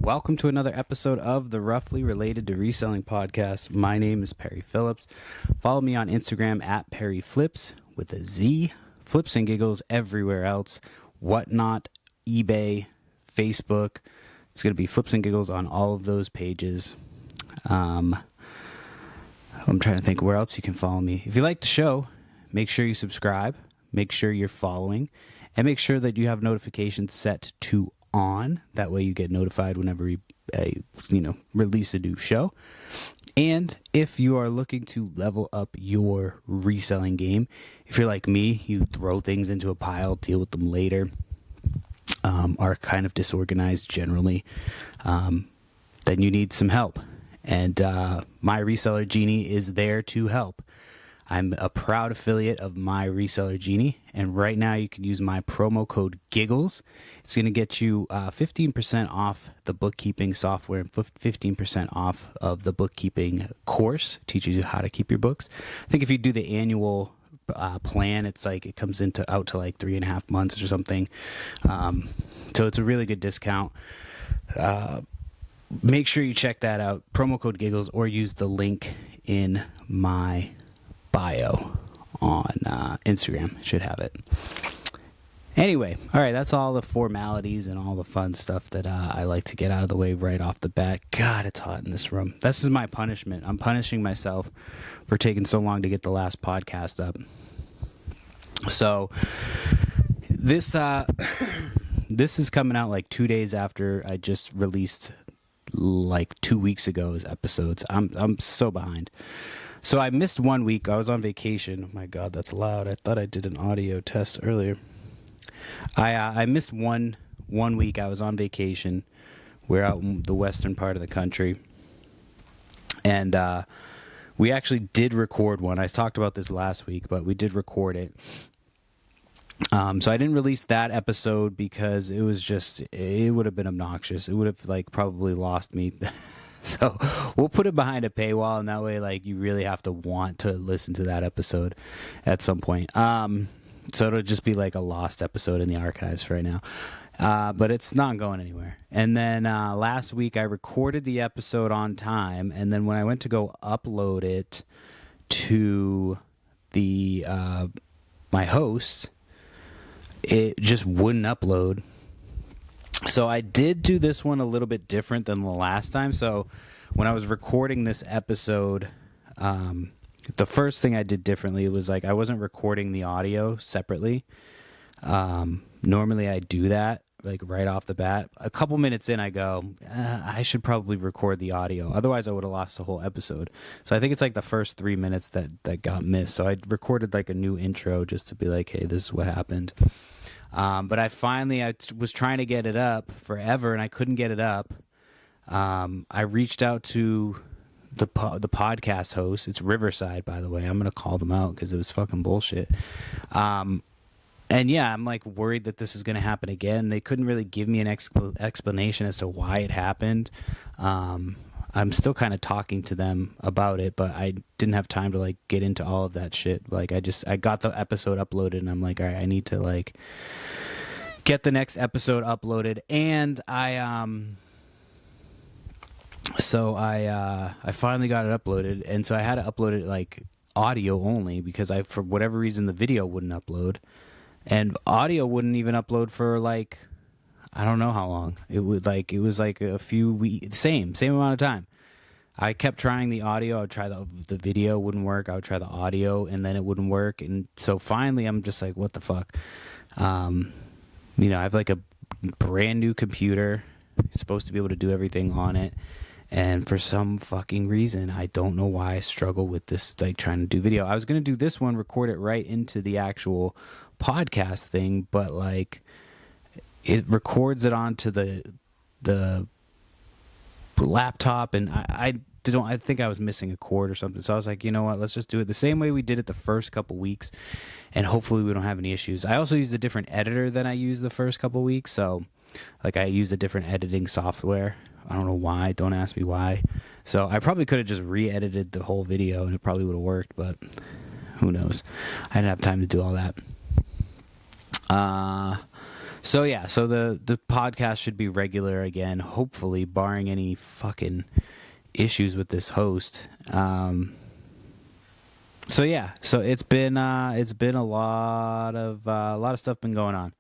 welcome to another episode of the Roughly Related to Reselling podcast. My name is Perry Phillips. Follow me on Instagram at Perry Flips with a Z. Flips and giggles everywhere else. Whatnot, eBay, Facebook. It's going to be Flips and Giggles on all of those pages. I'm trying to think where else you can follow me. If you like the show, make sure you subscribe. Make sure you're following. And make sure that you have notifications set to on. That way you get notified whenever we release a new show. And if you are looking to level up your reselling game, if you're like me, you throw things into a pile, deal with them later, are kind of disorganized generally, then you need some help. And My Reseller Genie is there to help. I'm a proud affiliate of My Reseller Genie, and right now you can use my promo code GIGGLES. It's going to get you 15% off the bookkeeping software and 15% off of the bookkeeping course. It teaches you how to keep your books. I think if you do the annual plan, it's like it comes out to like 3.5 months or something. So it's a really good discount. Make sure you check that out. Promo code GIGGLES, or use the link in my bio on Instagram. Should have it. Anyway, all right, that's all the formalities and all the fun stuff that I like to get out of the way right off the bat. God, it's hot in this room. This is my punishment. I'm punishing myself for taking so long to get the last podcast up. So this this is coming out like 2 days after I just released like 2 weeks ago's episodes. I'm so behind. So I missed 1 week. I was on vacation. Oh my God, that's loud. I thought I did an audio test earlier. I missed one week. I was on vacation. We're out in the western part of the country. And we actually did record one. I talked about this last week, but we did record it. So I didn't release that episode because it would have been obnoxious. It would have probably lost me. So we'll put it behind a paywall, and that way you really have to want to listen to that episode at some point. So it'll just be like a lost episode in the archives for right now. But it's not going anywhere. And then last week I recorded the episode on time, and then when I went to go upload it to the my host, it just wouldn't upload. So I did do this one a little bit different than the last time. So when I was recording this episode, the first thing I did differently was I wasn't recording the audio separately. Normally I do that right off the bat. A couple minutes in, I go, I should probably record the audio. Otherwise I would have lost the whole episode. So I think it's the first 3 minutes that got missed. So I recorded a new intro just to be like, hey, this is what happened. But I was trying to get it up forever, and I couldn't get it up. I reached out to the podcast host. It's Riverside, by the way. I'm going to call them out because it was fucking bullshit. And yeah, I'm worried that this is going to happen again. They couldn't really give me an explanation as to why it happened. I'm still kind of talking to them about it, but I didn't have time to get into all of that shit. I got the episode uploaded, and I'm all right, I need to get the next episode uploaded. And I finally got it uploaded, and so I had to upload it audio only because for whatever reason the video wouldn't upload, and audio wouldn't even upload for I don't know how long. It was a few weeks, same amount of time. I kept trying the audio. I would try the video, wouldn't work. I would try the audio, and then it wouldn't work. And so finally, I'm just what the fuck? I have a brand new computer. You're supposed to be able to do everything on it. And for some fucking reason, I don't know why I struggle with this, trying to do video. I was going to do this one, record it right into the actual podcast thing, but it records it onto the laptop, and I think I was missing a cord or something. So I was you know what, let's just do it the same way we did it the first couple weeks, and hopefully we don't have any issues. I also used a different editor than I used the first couple weeks, so I used a different editing software. I don't know why. Don't ask me why. So I probably could have just re-edited the whole video, and it probably would have worked, but who knows. I didn't have time to do all that. So yeah, so the podcast should be regular again, hopefully, barring any fucking issues with this host. So yeah, so it's been a lot of stuff been going on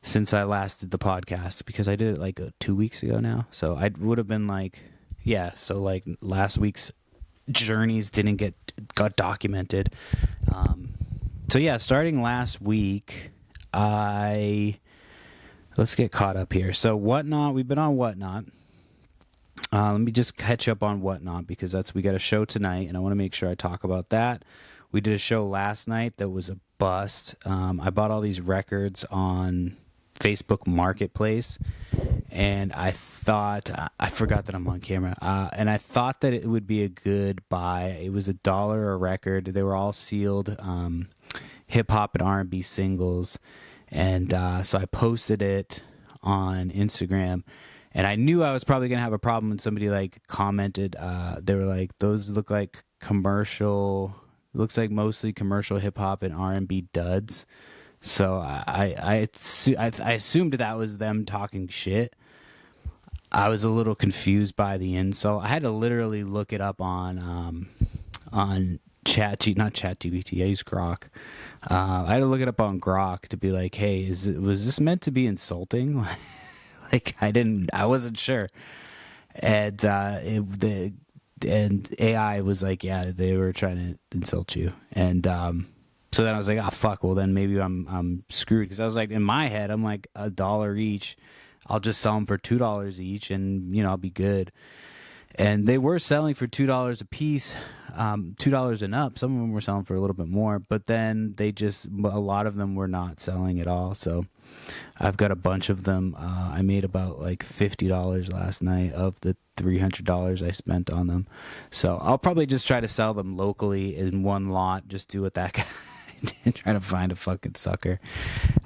since I last did the podcast, because I did it like 2 weeks ago now. So I would have been like, yeah, so like last week's journeys got documented. So yeah, starting last week, let's get caught up here. So Whatnot, we've been on Whatnot. Let me just catch up on Whatnot, because we got a show tonight, and I want to make sure I talk about that. We did a show last night that was a bust. I bought all these records on Facebook Marketplace, and I forgot that I'm on camera, and I thought that it would be a good buy. It was $1 a record. They were all sealed hip-hop and R&B singles, and so I posted it on Instagram, and I knew I was probably going to have a problem when somebody like commented. They were like, those look like commercial, looks like mostly commercial hip-hop and R&B duds. So I assumed that was them talking shit. I was a little confused by the insult. I had to literally look it up on not ChatGPT. I use Grok. I had to look it up on Grok to be like, hey, was this meant to be insulting? Like I wasn't sure. And and AI was like, yeah, they were trying to insult you. And so then I was like, oh fuck, well then maybe I'm screwed, because I was like, in my head, I'm like, $1 each. I'll just sell them for $2 each, and I'll be good. And they were selling for $2 a piece, $2 and up. Some of them were selling for a little bit more, but then a lot of them were not selling at all. So I've got a bunch of them. I made about like $50 last night of the $300 I spent on them. So I'll probably just try to sell them locally in one lot. Just do what that guy did, try to find a fucking sucker.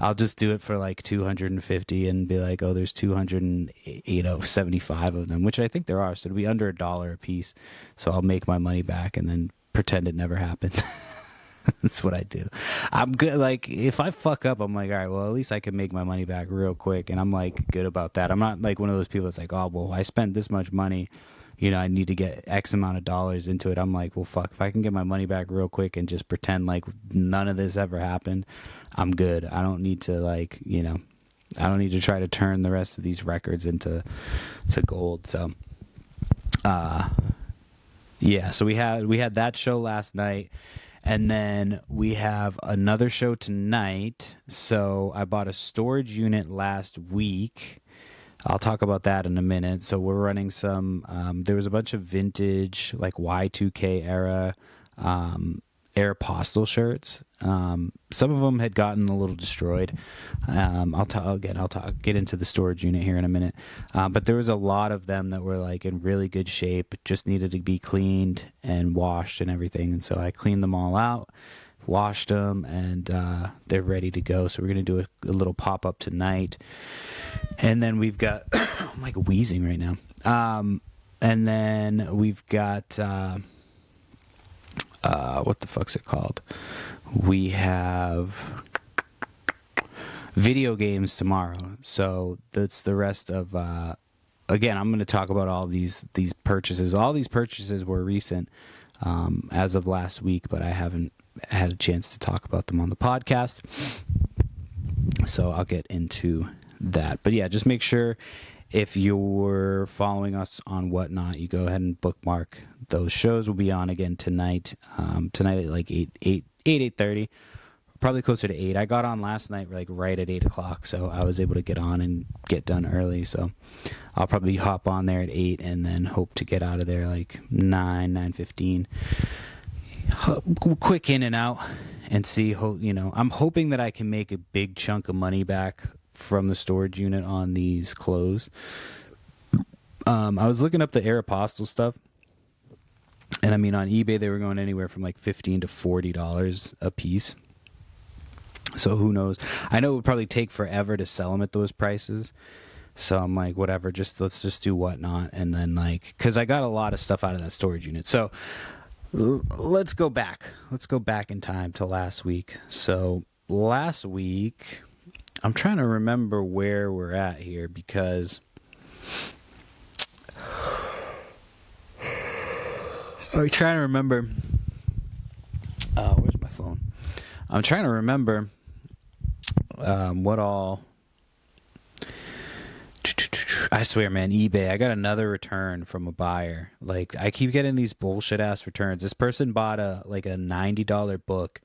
I'll just do it for like 250 and be like, oh, there's 275 of them, which I think there are. So it'll be under $1 a piece. So I'll make my money back and then pretend it never happened. That's what I do. I'm good. Like, if I fuck up, I'm like, all right, well, at least I can make my money back real quick. And I'm like good about that. I'm not like one of those people that's like, oh, well, I spent this much money, I need to get X amount of dollars into it. I'm like, well, fuck, if I can get my money back real quick and just pretend like none of this ever happened, I'm good. I don't need to I don't need to try to turn the rest of these records into gold. So, yeah, so we had that show last night. And then we have another show tonight. So I bought a storage unit last week. I'll talk about that in a minute. So we're running some, there was a bunch of vintage, like Y2K era Aeropostale shirts. Some of them had gotten a little destroyed. I'll get into the storage unit here in a minute. But there was a lot of them that were like in really good shape, just needed to be cleaned and washed and everything. And so I cleaned them all out, washed them, and they're ready to go. So we're going to do a little pop-up tonight. And then we've got, I'm like wheezing right now. And then we've got, what the fuck's it called? We have video games tomorrow. So that's the rest of, again, I'm going to talk about all these purchases. All these purchases were recent, as of last week, but I haven't had a chance to talk about them on the podcast. So I'll get into that. But yeah, just make sure if you're following us on Whatnot, you go ahead and bookmark those shows. Will be on again tonight. Tonight at like 8:30, probably closer to 8. I got on last night like right at 8 o'clock, so I was able to get on and get done early. So I'll probably hop on there at 8 and then hope to get out of there like 9:15. Quick in and out and see. I'm hoping that I can make a big chunk of money back from the storage unit on these clothes. I was looking up the Aeropostale stuff, and I mean on eBay they were going anywhere from like $15 to $40 a piece. So who knows? I know it would probably take forever to sell them at those prices. So I'm like, whatever, let's just do Whatnot, and then like, because I got a lot of stuff out of that storage unit. So let's go back. Let's go back in time to last week. So last week, I'm trying to remember where we're at here because I'm trying to remember. Where's my phone? I'm trying to remember what all. I swear, man, eBay. I got another return from a buyer. Like, I keep getting these bullshit ass returns. This person bought a $90 book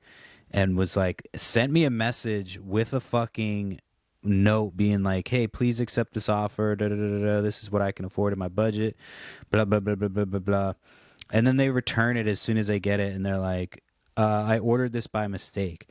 and was like, sent me a message with a fucking note being like, hey, please accept this offer. Da, da, da, da, da. This is what I can afford in my budget. Blah, blah, blah, blah, blah, blah, blah. And then they return it as soon as they get it. And they're like, I ordered this by mistake.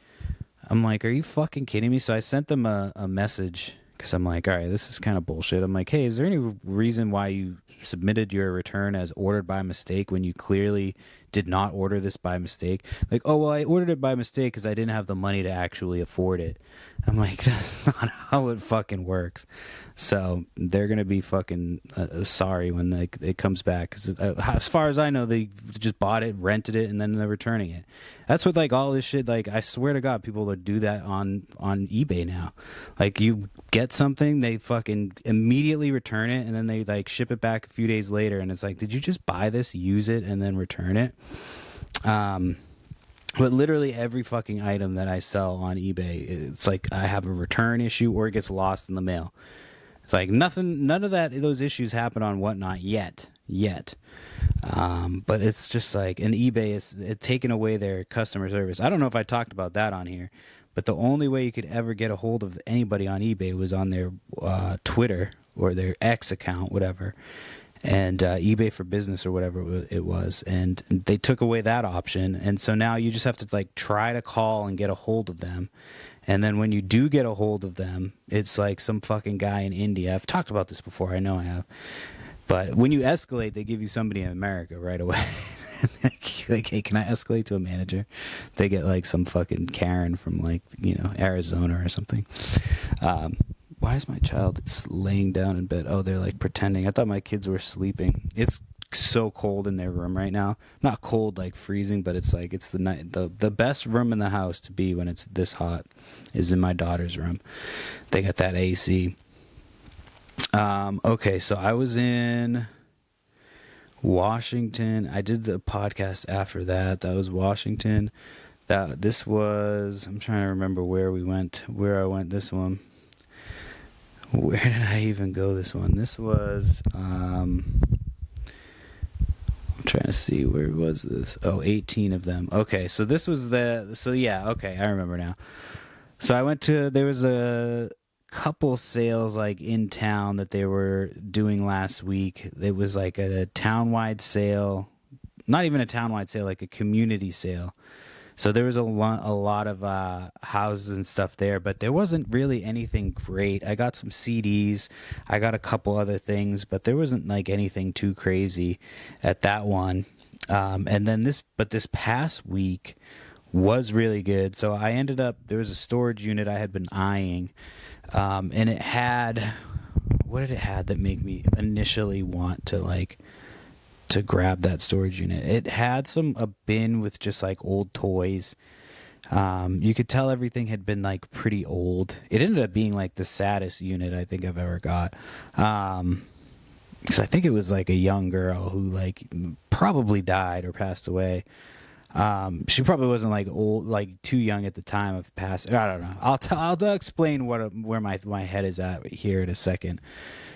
I'm like, are you fucking kidding me? So I sent them a message because I'm like, all right, this is kind of bullshit. I'm like, hey, is there any reason why you submitted your return as ordered by mistake when you clearly did not order this by mistake? Like, oh, well, I ordered it by mistake because I didn't have the money to actually afford it. I'm like, that's not how it fucking works. So they're going to be fucking sorry when it comes back. Because as far as I know, they just bought it, rented it, and then they're returning it. That's what, like, all this shit, like, I swear to God, people that do that on eBay now. Like, you get something, they fucking immediately return it, and then they, like, ship it back a few days later, and it's like, did you just buy this, use it, and then return it? But literally every fucking item that I sell on eBay, it's like I have a return issue or it gets lost in the mail. It's like none of those issues happen on Whatnot yet. But it's just like, and eBay is taking away their customer service. I don't know if I talked about that on here, but the only way you could ever get a hold of anybody on eBay was on their Twitter or their X account, whatever. And eBay for Business or whatever it was, and they took away that option, and so now you just have to like try to call and get a hold of them, and then when you do get a hold of them, it's like some fucking guy in India. I've talked about this before, I know I have, but when you escalate, they give you somebody in America right away. Like, hey, can I escalate to a manager? They get like some fucking Karen from like, you know, Arizona or something. Why is my child laying down in bed? Oh, they're like pretending. I thought my kids were sleeping. It's so cold in their room right now. Not cold like freezing, but it's like it's the best room in the house to be when it's this hot is in my daughter's room. They got that AC. Okay, so I was in Washington. I did the podcast after that. That was Washington. This was, I'm trying to remember where I went this one. Where did I even go this one? This was, I'm trying to see, where was this? Oh, 18 of them. Okay, so this was okay, I remember now. So I went to, there was a couple sales like in town that they were doing last week. It was like a town-wide sale, not even a town-wide sale, like a community sale. So there was a lot of houses and stuff there, but there wasn't really anything great. I got some CDs. I got a couple other things, but there wasn't like anything too crazy at that one. And then this past week was really good. So I ended up, there was a storage unit I had been eyeing, and it had, what did it have that made me initially want to grab that storage unit? It had a bin with just like old toys. You could tell everything had been like pretty old. It ended up being like the saddest unit I think I've ever got. Because I think it was like a young girl who like probably died or passed away. She probably wasn't like old, like too young at the time of passing. I don't know. I'll explain where my head is at here in a second.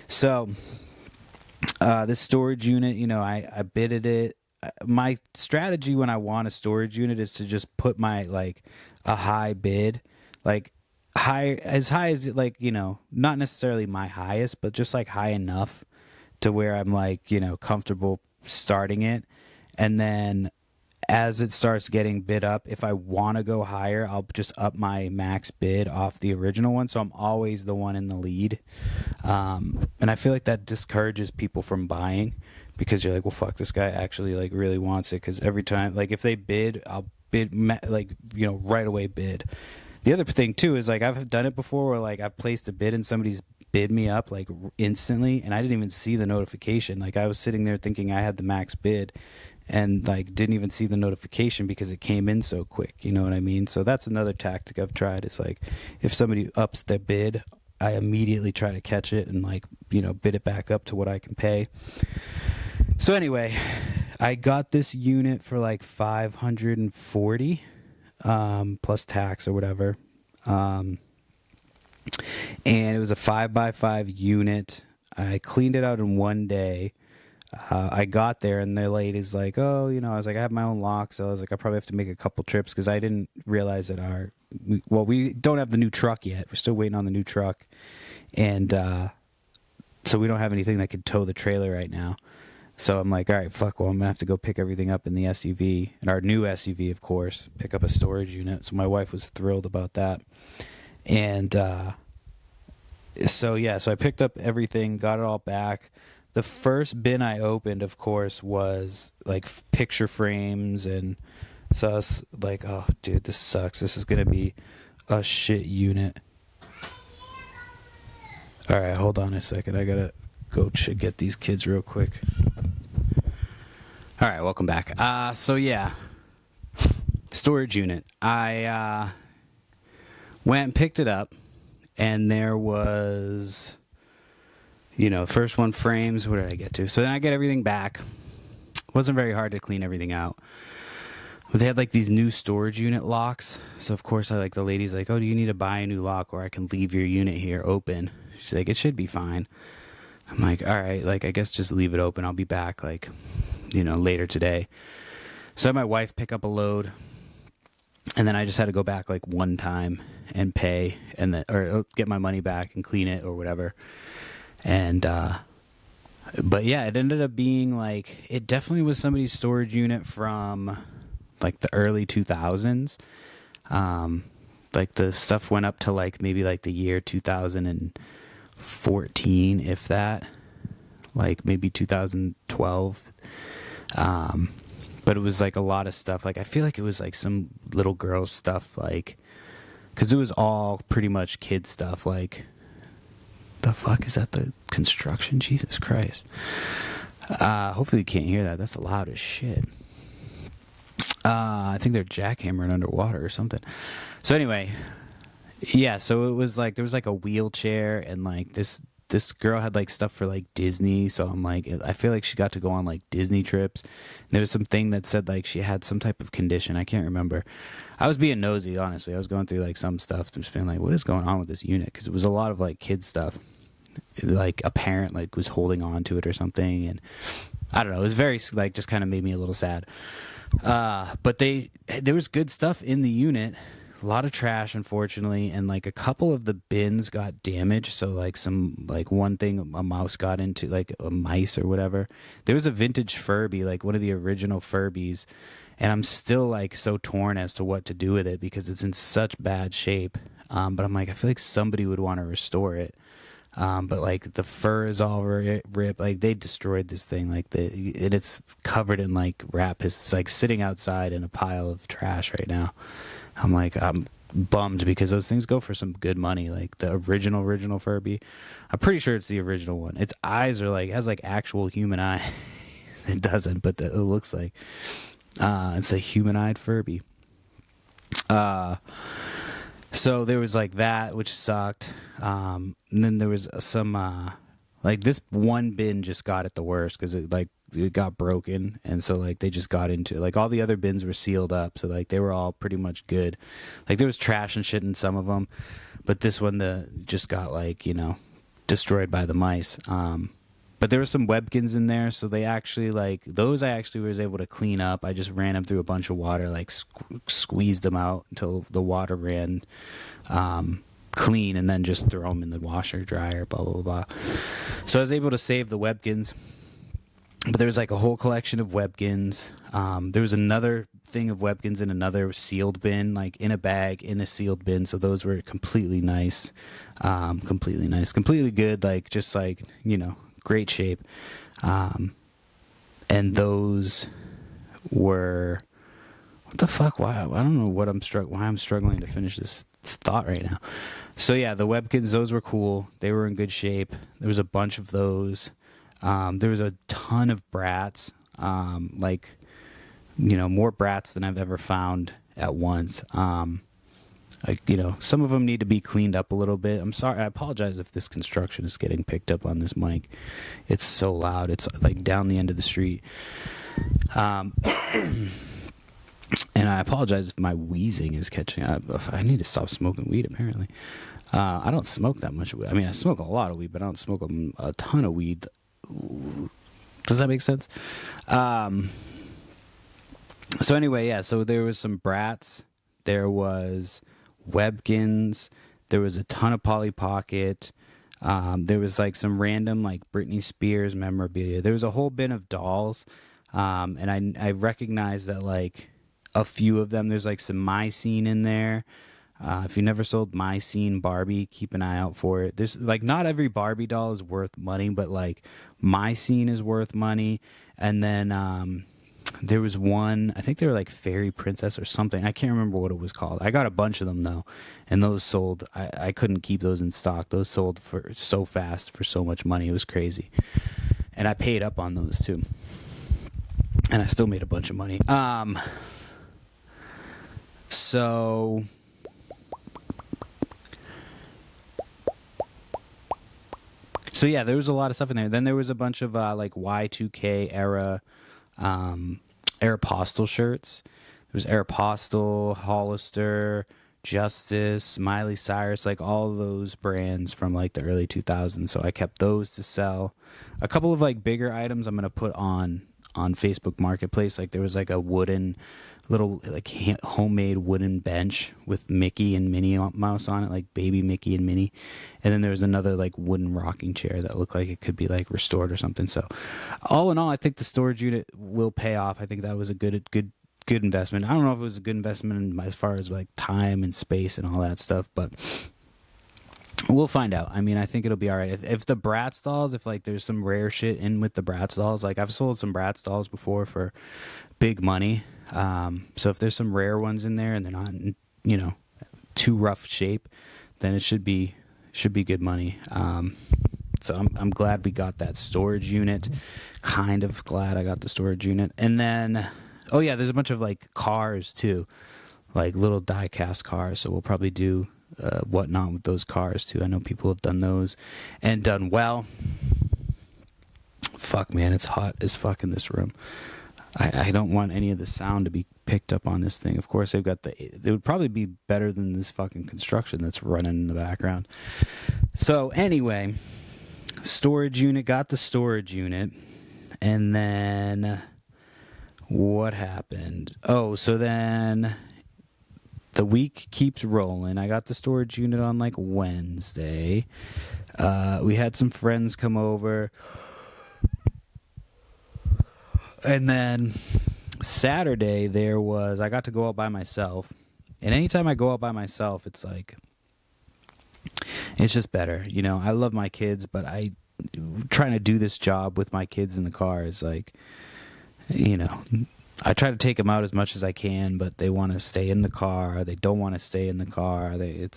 So, this storage unit, you know, I bidded it. My strategy when I want a storage unit is to just put my like a high bid, like as high as like, you know, not necessarily my highest, but just like high enough to where I'm like, you know, comfortable starting it. And then as it starts getting bid up, if I want to go higher, I'll just up my max bid off the original one. So I'm always the one in the lead. And I feel like that discourages people from buying because you're like, well, fuck, this guy actually like really wants it. Because every time, like if they bid, I'll bid like, you know, right away bid. The other thing too is like I've done it before where like I've placed a bid and somebody's bid me up like instantly and I didn't even see the notification. Like I was sitting there thinking I had the max bid. and like didn't even see the notification because it came in so quick. You know what I mean? So that's another tactic I've tried. It's like if somebody ups their bid, I immediately try to catch it and like, bid it back up to what I can pay. So anyway, I got this unit for like $540 plus tax or whatever. And it was a 5x5 unit. I cleaned it out in one day. I got there and the lady's like, oh, I was like, I have my own lock. So I was like, I probably have to make a couple trips because I didn't realize that we don't have the new truck yet. We're still waiting on the new truck. And so we don't have anything that could tow the trailer right now. So I'm like, all right, fuck, well, I'm going to have to go pick everything up in the SUV, and our new SUV, of course, pick up a storage unit. So my wife was thrilled about that. And so I picked up everything, got it all back. The first bin I opened, of course, was like picture frames. And so I was like, oh, dude, this sucks. This is going to be a shit unit. All right, hold on a second. I got to go get these kids real quick. All right, welcome back. Storage unit. I went and picked it up, and there was, first one, frames. What did I get to? So then I get everything back. It wasn't very hard to clean everything out. But they had like these new storage unit locks. So of course the lady's like, oh, do you need to buy a new lock, or I can leave your unit here open? She's like, it should be fine. I'm like, all right, like, I guess just leave it open. I'll be back, like, later today. So I had my wife pick up a load, and then I just had to go back, like, one time and pay, or get my money back and clean it or whatever. And, but yeah, it ended up being, like, it definitely was somebody's storage unit from, like, the early 2000s. Like, the stuff went up to, like, maybe, like, the year 2014, if that, like maybe 2012. But it was like a lot of stuff. Like I feel like it was like some little girl stuff, like, because it was all pretty much kid stuff. Like, the fuck is that? The construction? Jesus Christ. Hopefully you can't hear that. That's loud as shit. I think they're jackhammering underwater or something. So anyway, yeah, so it was like there was like a wheelchair, and like this girl had like stuff for like Disney. So I'm like, I feel like she got to go on like Disney trips. And there was something that said like she had some type of condition. I can't remember. I was being nosy, honestly. I was going through like some stuff, just being like, what is going on with this unit? Because it was a lot of like kid stuff. Like a parent like was holding on to it or something, and I don't know. It was very like just kind of made me a little sad. But there was good stuff in the unit. A lot of trash, unfortunately, and like a couple of the bins got damaged. So like one thing a mouse got into, like a mice or whatever. There was a vintage Furby, like one of the original Furbies, and I'm still like so torn as to what to do with it because it's in such bad shape. But I'm like, I feel like somebody would want to restore it. But like the fur is all ripped. Like they destroyed this thing. Like and it's covered in like wrap. It's like sitting outside in a pile of trash right now. I'm bummed because those things go for some good money. Like the original Furby, I'm pretty sure it's the original one. Its eyes are like, has like actual human eye. It doesn't, but it looks like it's a human-eyed Furby. So there was like that, which sucked. And then there was some like this one bin just got it the worst because it got broken, and so like they just got into like all the other bins were sealed up, so like they were all pretty much good. Like there was trash and shit in some of them, but this one just got like destroyed by the mice. But there were some Webkins in there, so they actually like those I actually was able to clean up. I just ran them through a bunch of water, like squeezed them out until the water ran clean, and then just throw them in the washer dryer, blah blah blah. So I was able to save the Webkins. But there was like a whole collection of Webkins. There was another thing of Webkins in another sealed bin, like in a bag in a sealed bin. So those were completely nice, completely good. Like just like great shape. And those were what the fuck? Why? I don't know what why I'm struggling to finish this thought right now. So yeah, the Webkins, those were cool. They were in good shape. There was a bunch of those. There was a ton of brats. Like more brats than I've ever found at once. Some of them need to be cleaned up a little bit. I'm sorry. I apologize if this construction is getting picked up on this mic. It's so loud. It's like down the end of the street. And I apologize if my wheezing is catching up. I need to stop smoking weed, apparently. I don't smoke that much weed. I mean, I smoke a lot of weed, but I don't smoke a ton of weed. Does that make sense? So anyway, yeah, so there was some brats. There was Webkins. There was a ton of Polly Pocket. There was like some random like Britney Spears memorabilia. There was a whole bin of dolls. And I recognized that like a few of them, there's like some My Scene in there. If you never sold My Scene Barbie, keep an eye out for it. There's like not every Barbie doll is worth money, but like My Scene is worth money. And then there was one, I think they were like Fairy Princess or something. I can't remember what it was called. I got a bunch of them though, and those sold. I couldn't keep those in stock. Those sold for so fast for so much money. It was crazy. And I paid up on those too. And I still made a bunch of money. So yeah, there was a lot of stuff in there. Then there was a bunch of like Y2K era Aeropostale shirts. There was Aeropostale, Hollister, Justice, Miley Cyrus, like all those brands from like the early 2000s. So I kept those to sell. A couple of like bigger items I'm going to put on Facebook Marketplace. Like there was like a wooden little like homemade wooden bench with Mickey and Minnie Mouse on it, like baby Mickey and Minnie. And then there was another like wooden rocking chair that looked like it could be like restored or something. So all in all, I think the storage unit will pay off. I think that was a good investment. I don't know if it was a good investment as far as like time and space and all that stuff, but we'll find out. I mean, I think it'll be all right. If the Bratz dolls, if like there's some rare shit in with the Bratz dolls, like I've sold some Bratz dolls before for big money. So if there's some rare ones in there and they're not in, too rough shape, then it should be good money. So I'm glad we got that storage unit. Kind of glad I got the storage unit. And then, oh yeah, there's a bunch of like cars too, like little die-cast cars. So we'll probably do whatnot with those cars too. I know people have done those and done well. Fuck, man, it's hot as fuck in this room. I don't want any of the sound to be picked up on this thing. Of course, they've got it would probably be better than this fucking construction that's running in the background. So anyway, storage unit, got the storage unit. And then what happened? Oh, so then the week keeps rolling. I got the storage unit on like Wednesday. We had some friends come over. And then Saturday I got to go out by myself. And anytime I go out by myself, it's like, it's just better. I love my kids, but trying to do this job with my kids in the car is like, I try to take them out as much as I can, but they want to stay in the car. They don't want to stay in the car. They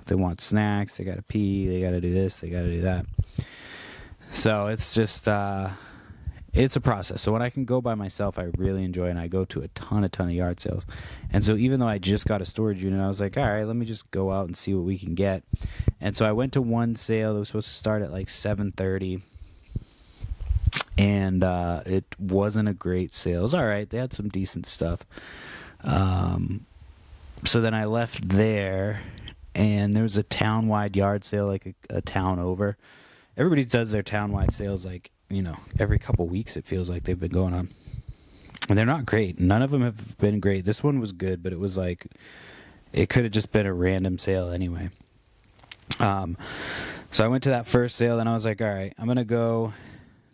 want snacks. They got to pee. They got to do this. They got to do that. So it's just, it's a process. So when I can go by myself, I really enjoy it, and I go to a ton of yard sales. And so even though I just got a storage unit, I was like, all right, let me just go out and see what we can get. And so I went to one sale that was supposed to start at like 7:30. And it wasn't a great sale. It was all right. They had some decent stuff. So then I left there, and there was a town-wide yard sale, like a town over. Everybody does their town-wide sales like, every couple weeks. It feels like they've been going on. And they're not great. None of them have been great. This one was good, but it was like, it could have just been a random sale anyway. So I went to that first sale, and I was like, all right, I'm going to go.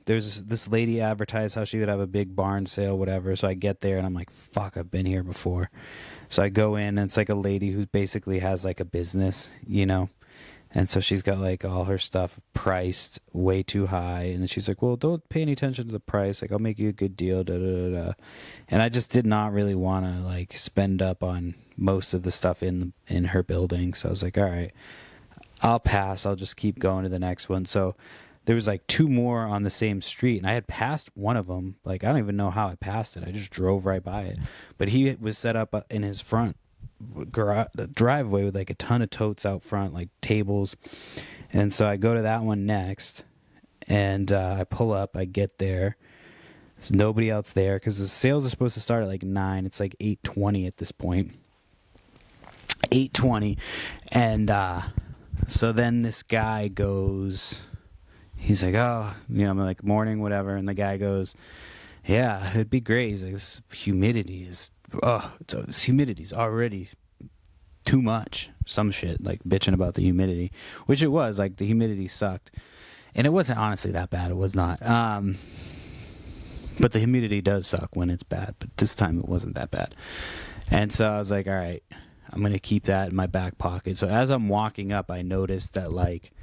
There's this lady advertised how she would have a big barn sale, whatever. So I get there, and I'm like, fuck, I've been here before. So I go in, and it's like a lady who basically has like a business, And so she's got like all her stuff priced way too high. And then she's like, well, don't pay any attention to the price. Like, I'll make you a good deal. Da, da, da, da. And I just did not really want to like spend up on most of the stuff in her building. So I was like, all right, I'll pass. I'll just keep going to the next one. So there was like two more on the same street, and I had passed one of them. Like, I don't even know how I passed it. I just drove right by it. But he was set up in his front driveway with like a ton of totes out front, like tables. And so I go to that one next, and I pull up. I get there. There's nobody else there because the sales are supposed to start at like 9. It's like 8:20 at this point. 8:20, and so then this guy goes. He's like, oh, I'm like, morning, whatever. And the guy goes, yeah, it'd be great. He's like, this humidity is, this humidity's already too much. Some shit, like bitching about the humidity, which it was. Like, the humidity sucked. And it wasn't honestly that bad. It was not. But the humidity does suck when it's bad. But this time it wasn't that bad. And so I was like, all right, I'm going to keep that in my back pocket. So as I'm walking up, I noticed that, like,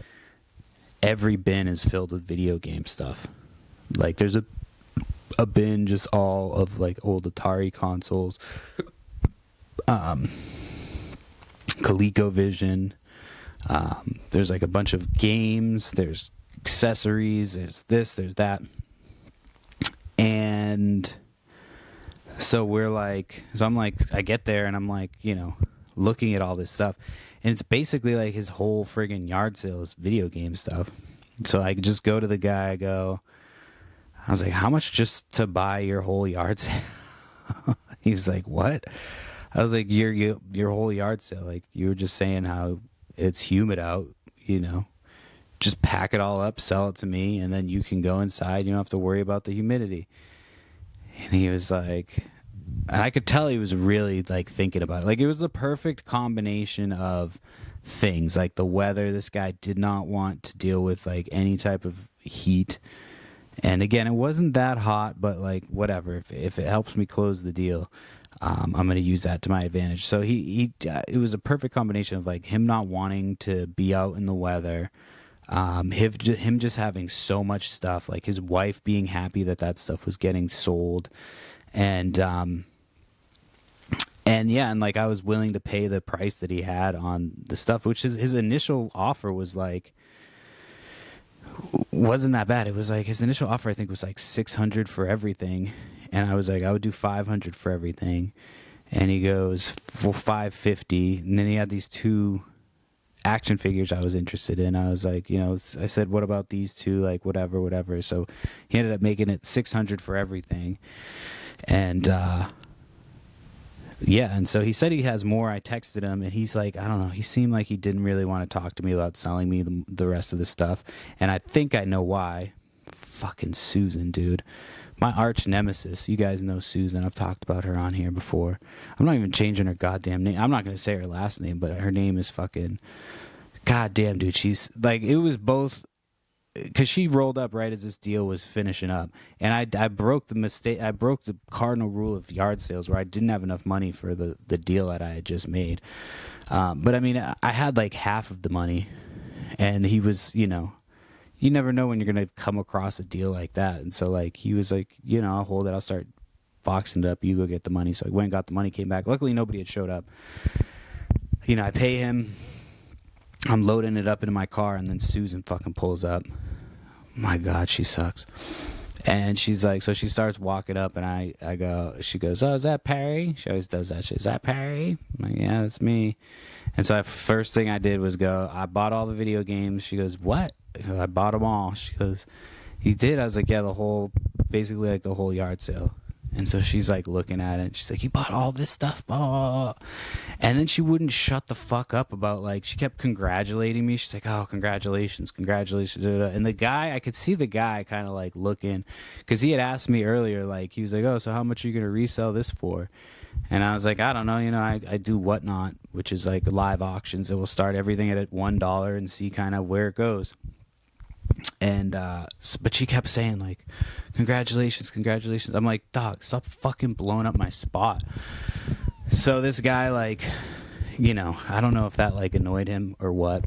every bin is filled with video game stuff. Like, there's a bin just all of like old Atari consoles, ColecoVision. There's like a bunch of games. There's accessories. There's this. There's that. And so I'm like, I get there and I'm like, looking at all this stuff. And it's basically like his whole friggin' yard sale is video game stuff. So I just go to the guy, I was like, how much just to buy your whole yard sale? He was like, what? I was like, your whole yard sale. Like, you were just saying how it's humid out, Just pack it all up, sell it to me, and then you can go inside. You don't have to worry about the humidity. And he was like... And I could tell he was really, like, thinking about it. Like, it was the perfect combination of things. Like, the weather. This guy did not want to deal with, like, any type of heat. And, again, it wasn't that hot, but, like, whatever. If it helps me close the deal, I'm going to use that to my advantage. So it was a perfect combination of, like, him not wanting to be out in the weather, him just having so much stuff, like his wife being happy that stuff was getting sold. And yeah, and like I was willing to pay the price that he had on the stuff, which his initial offer was like, wasn't that bad. It was like his initial offer, I think, was like $600 for everything. And I was like, I would do $500 for everything. And he goes, for $550. And then he had these two action figures I was interested in. I was like, I said, what about these two? Like, whatever. So he ended up making it $600 for everything. And, yeah, and so he said he has more. I texted him, and he's like, I don't know. He seemed like he didn't really want to talk to me about selling me the rest of the stuff. And I think I know why. Fucking Susan, dude. My arch nemesis. You guys know Susan. I've talked about her on here before. I'm not even changing her goddamn name. I'm not going to say her last name, but her name is fucking... Goddamn, dude. She's like, it was both... Because she rolled up right as this deal was finishing up. And I broke the mistake. I broke the cardinal rule of yard sales where I didn't have enough money for the deal that I had just made. But I mean, I had like half of the money. And he was, you never know when you're going to come across a deal like that. And so like, he was like, I'll hold it. I'll start boxing it up. You go get the money. So I went and got the money, came back. Luckily, nobody had showed up. I pay him. I'm loading it up into my car, and then Susan fucking pulls up. My God, she sucks. And she's like, so she starts walking up, and I go, she goes, oh, is that Perry? She always does that shit. Is that Perry? I'm like, yeah, that's me. And so first thing I did was go, I bought all the video games. She goes, what? I bought them all. She goes, you did? I was like, yeah, basically like the whole yard sale. And so she's like looking at it. She's like, you bought all this stuff? Blah, blah, blah. And then she wouldn't shut the fuck up about, like, she kept congratulating me. She's like, oh, congratulations. And the guy, I could see the guy kind of like looking, because he had asked me earlier, like, he was like, oh, so how much are you going to resell this for? And I was like, I don't know. I do Whatnot, which is like live auctions. It will start everything at $1 and see kind of where it goes. And but she kept saying like, congratulations. I'm like, dog, stop fucking blowing up my spot. So this guy, like, I don't know if that like annoyed him or what,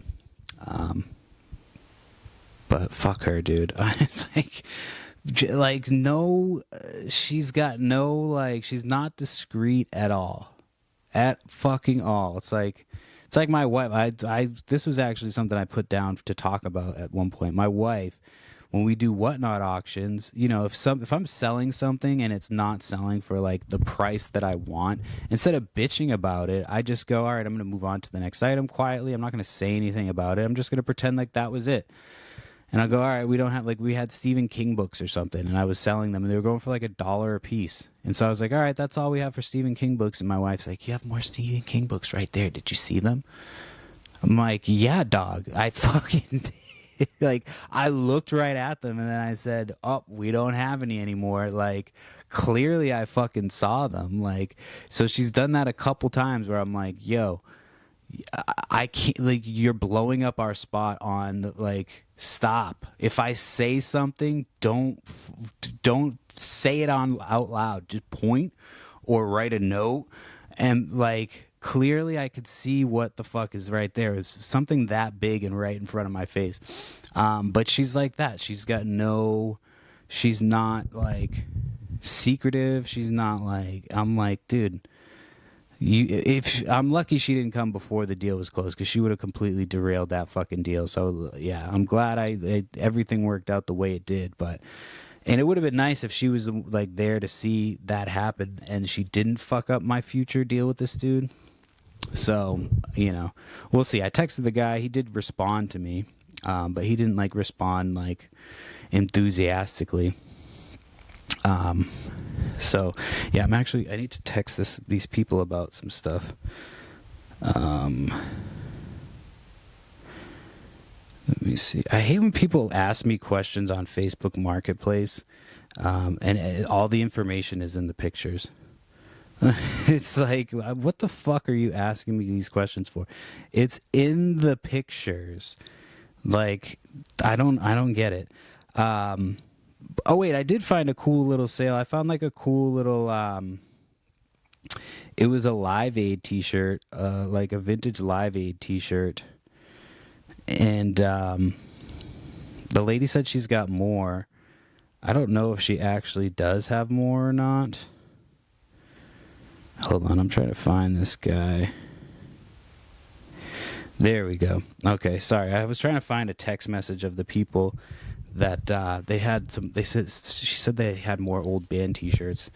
but fuck her, dude. It's like no, she's got no, like, she's not discreet at all, at fucking all. It's like my wife. This was actually something I put down to talk about at one point. My wife, when we do whatnot auctions, you know, if I'm selling something and it's not selling for like the price that I want, instead of bitching about it, I just go, all right, I'm going to move on to the next item quietly. I'm not going to say anything about it. I'm just going to pretend like that was it. And I'll go, all right, we don't have, like, we had Stephen King books or something, and I was selling them, and they were going for like $1 a piece. And so I was like, all right, that's all we have for Stephen King books. And my wife's like, you have more Stephen King books right there. Did you see them? I'm like, yeah, dog. I fucking did. Like, I looked right at them, and then I said, oh, we don't have any anymore. Like, clearly I fucking saw them. Like, so she's done that a couple times where I'm like, yo, I can't, like, you're blowing up our spot on the, like, stop. If I say something, don't say it on out loud. Just point or write a note. And like, clearly I could see what the fuck is right there. It's something that big and right in front of my face. But she's like that. She's not like secretive. She's not like, I'm like, dude, if I'm lucky she didn't come before the deal was closed, because she would have completely derailed that fucking deal. So yeah, I'm glad everything worked out the way it did. And it would have been nice if she was like there to see that happen and she didn't fuck up my future deal with this dude. So, you know, we'll see. I texted the guy. He did respond to me, but he didn't like respond like enthusiastically. So yeah, I need to text these people about some stuff. Let me see. I hate when people ask me questions on Facebook Marketplace, and all the information is in the pictures. It's like, what the fuck are you asking me these questions for? It's in the pictures. Like, I don't get it. Oh wait, I did find a cool little sale. I found like a cool little it was a Live Aid t-shirt, like a vintage Live Aid t-shirt. And the lady said she's got more. I don't know if she actually does have more or not. Hold on, I'm trying to find this guy. There we go. Okay, sorry. I was trying to find a text message of the people that they had some. She said they had more old band t-shirts.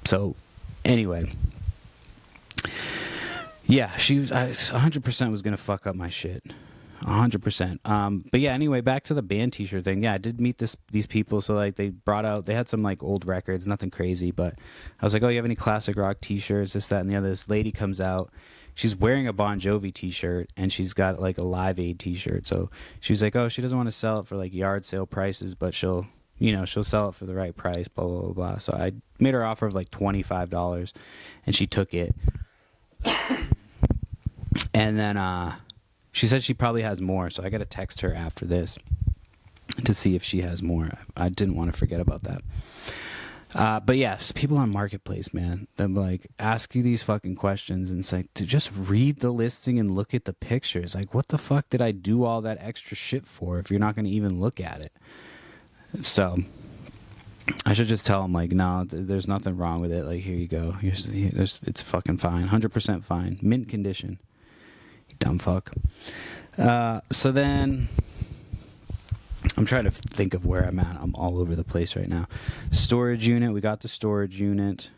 So anyway, yeah, she was 100% was gonna fuck up my shit. 100%. But yeah, anyway, back to the band t-shirt thing. Yeah, I did meet these people. So like they had some like old records, nothing crazy, but I was like, oh, you have any classic rock t-shirts, this, that, and the other. This lady comes out. She's wearing a Bon Jovi t-shirt and she's got like a Live Aid t-shirt. So she was like, oh, she doesn't want to sell it for like yard sale prices, but she'll sell it for the right price, blah, blah, blah, blah. So I made her offer of like $25 and she took it. And then, she said she probably has more, so I got to text her after this to see if she has more. I didn't want to forget about that. But yes, people on Marketplace, man, they're like, ask you these fucking questions, and it's like, to just read the listing and look at the pictures. Like, what the fuck did I do all that extra shit for if you're not going to even look at it? So I should just tell them, like, no, there's nothing wrong with it. Like, here you go. It's fucking fine. 100% fine. Mint condition. Dumb fuck. So then I'm trying to think of where I'm at. I'm all over the place right now. Storage unit. We got the storage unit.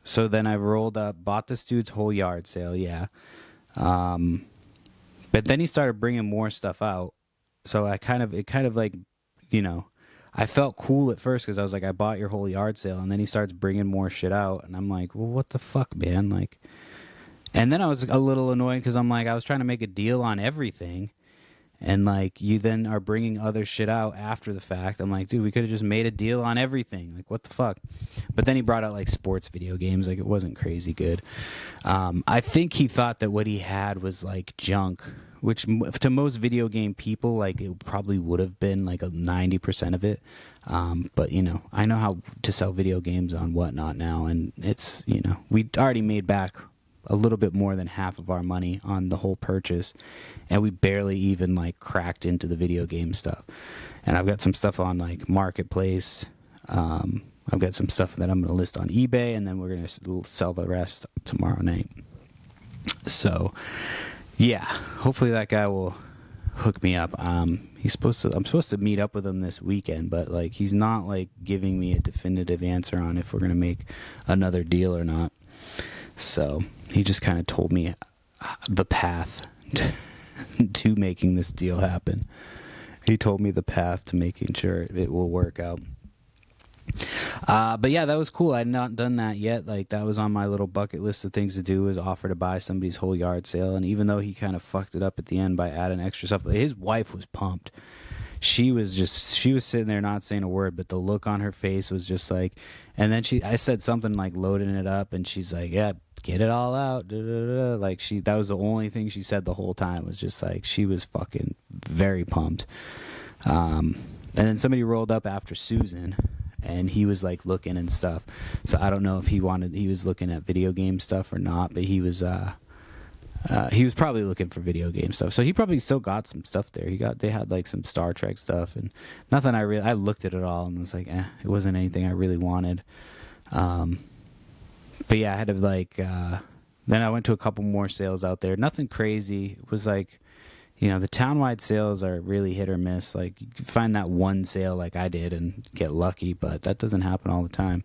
So then I rolled up, bought this dude's whole yard sale. Yeah. But then he started bringing more stuff out. So it kind of like, you know, I felt cool at first because I was like, I bought your whole yard sale. And then he starts bringing more shit out. And I'm like, well, what the fuck, man? Like, and then I was a little annoyed because I'm like, I was trying to make a deal on everything. And like, you then are bringing other shit out after the fact. I'm like, dude, we could have just made a deal on everything. Like, what the fuck? But then he brought out like sports video games. Like, it wasn't crazy good. I think he thought that what he had was like junk, which to most video game people, like, it probably would have been like a 90% of it. But you know, I know how to sell video games on Whatnot now. And it's, you know, we already made back a little bit more than half of our money on the whole purchase, and we barely even like cracked into the video game stuff. And I've got some stuff on like Marketplace. I've got some stuff that I'm going to list on eBay, and then we're going to sell the rest tomorrow night. So yeah, hopefully that guy will hook me up. I'm supposed to meet up with him this weekend, but like he's not like giving me a definitive answer on if we're gonna make another deal or not. So he just kind of told me the path to making this deal happen. He told me the path to making sure it will work out. But yeah, that was cool. I had not done that yet. Like that was on my little bucket list of things to do, was offer to buy somebody's whole yard sale. And even though he kind of fucked it up at the end by adding extra stuff, his wife was pumped. She was sitting there not saying a word, but the look on her face was just like, and then I said something like loading it up, and she's like, yeah, get it all out. Da, da, da. Like that was the only thing she said the whole time, was just like, she was fucking very pumped. And then somebody rolled up after Susan, and he was like looking and stuff. So I don't know if he was looking at video game stuff or not, but he was probably looking for video game stuff. So he probably still got some stuff there. They had like some Star Trek stuff, and nothing I looked at it all and was like, it wasn't anything I really wanted. But yeah, I had to like, then I went to a couple more sales out there. Nothing crazy. It was like, the town-wide sales are really hit or miss. Like, you can find that one sale like I did and get lucky, but that doesn't happen all the time.